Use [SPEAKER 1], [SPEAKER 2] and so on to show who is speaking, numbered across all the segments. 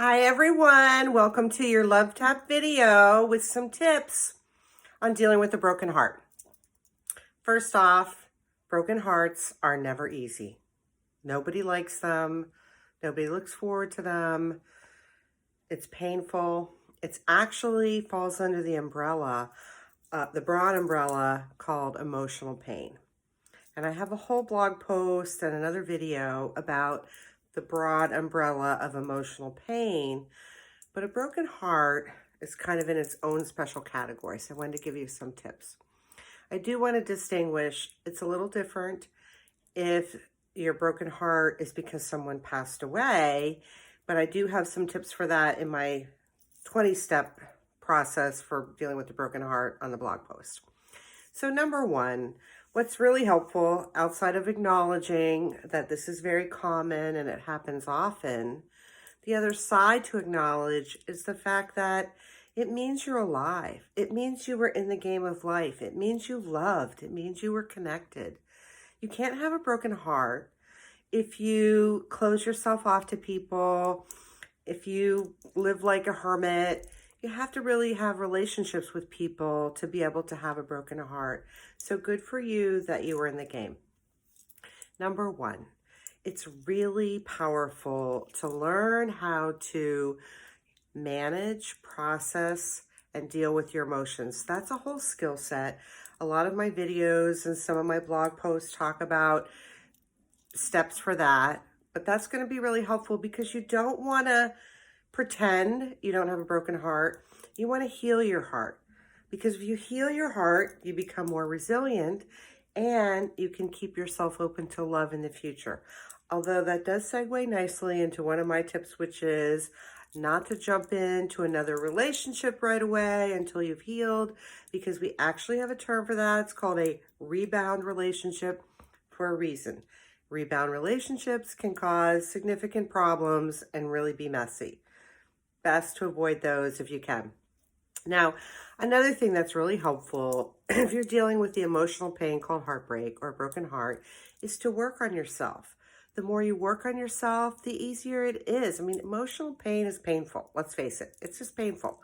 [SPEAKER 1] Hi everyone, welcome to your Love Tap video with some tips on dealing with a broken heart. First off, broken hearts are never easy. Nobody likes them. Nobody looks forward to them. It's painful. It actually falls under the umbrella, the broad umbrella called emotional pain. And I have a whole blog post and another video about the broad umbrella of emotional pain. But a broken heart is kind of in its own special category. So I wanted to give you some tips. I do want to distinguish, it's a little different if your broken heart is because someone passed away, but I do have some tips for that in my 20-step process for dealing with the broken heart on the blog post. So number one, what's really helpful outside of acknowledging that this is very common and it happens often, the other side to acknowledge is the fact that it means you're alive. It means you were in the game of life. It means you loved. It means you were connected. You can't have a broken heart if you close yourself off to people, if you live like a hermit. You have to really have relationships with people to be able to have a broken heart. So good for you that you were in the game. Number one, it's really powerful to learn how to manage, process, and deal with your emotions. That's a whole skill set. A lot of my videos and some of my blog posts talk about steps for that, but that's going to be really helpful because you don't want to pretend you don't have a broken heart. You want to heal your heart, because if you heal your heart, you become more resilient and you can keep yourself open to love in the future. Although that does segue nicely into one of my tips, which is not to jump into another relationship right away until you've healed, because we actually have a term for that. It's called a rebound relationship for a reason. Rebound relationships can cause significant problems and really be messy. Best to avoid those if you can. Now, another thing that's really helpful if you're dealing with the emotional pain called heartbreak or broken heart is to work on yourself. The more you work on yourself, the easier it is. I mean, emotional pain is painful. Let's face it. It's just painful.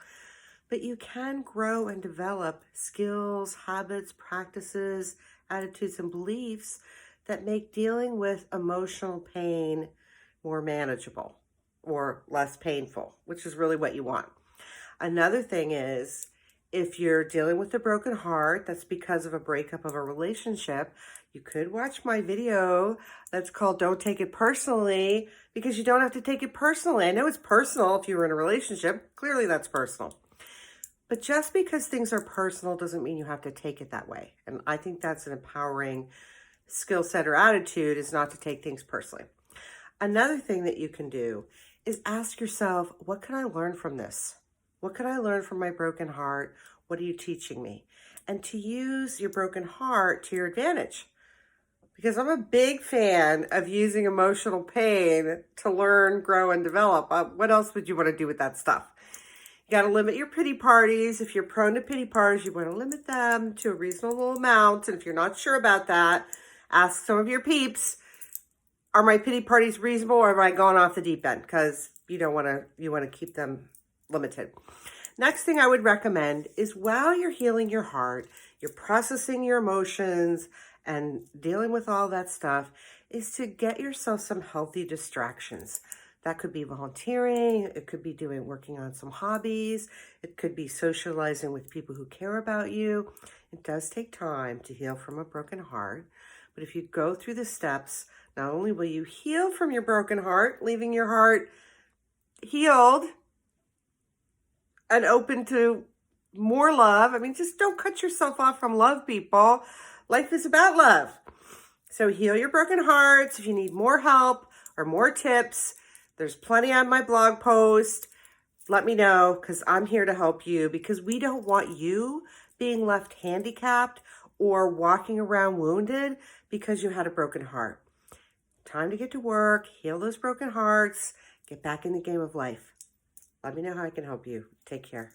[SPEAKER 1] But you can grow and develop skills, habits, practices, attitudes, and beliefs that make dealing with emotional pain more manageable or less painful, which is really what you want. Another thing is, if you're dealing with a broken heart, that's because of a breakup of a relationship, you could watch my video that's called Don't Take It Personally, because you don't have to take it personally. I know it's personal if you were in a relationship. Clearly that's personal. But just because things are personal doesn't mean you have to take it that way. And I think that's an empowering skill set or attitude, is not to take things personally. Another thing that you can do is ask yourself, what can I learn from this? What can I learn from my broken heart? What are you teaching me? And to use your broken heart to your advantage. Because I'm a big fan of using emotional pain to learn, grow, and develop. What else would you want to do with that stuff? You got to limit your pity parties. If you're prone to pity parties, you want to limit them to a reasonable amount. And if you're not sure about that, ask some of your peeps, are my pity parties reasonable, or am I going off the deep end? Because you want to keep them limited. Next thing I would recommend is, while you're healing your heart, you're processing your emotions and dealing with all that stuff, is to get yourself some healthy distractions. That could be volunteering, it could be working on some hobbies, it could be socializing with people who care about you. It does take time to heal from a broken heart, but if you go through the steps, not only will you heal from your broken heart, leaving your heart healed and open to more love. I mean, just don't cut yourself off from love, people. Life is about love. So heal your broken hearts. If you need more help or more tips, there's plenty on my blog post. Let me know, because I'm here to help you, because we don't want you being left handicapped or walking around wounded because you had a broken heart. Time to get to work, heal those broken hearts, get back in the game of life. Let me know how I can help you. Take care.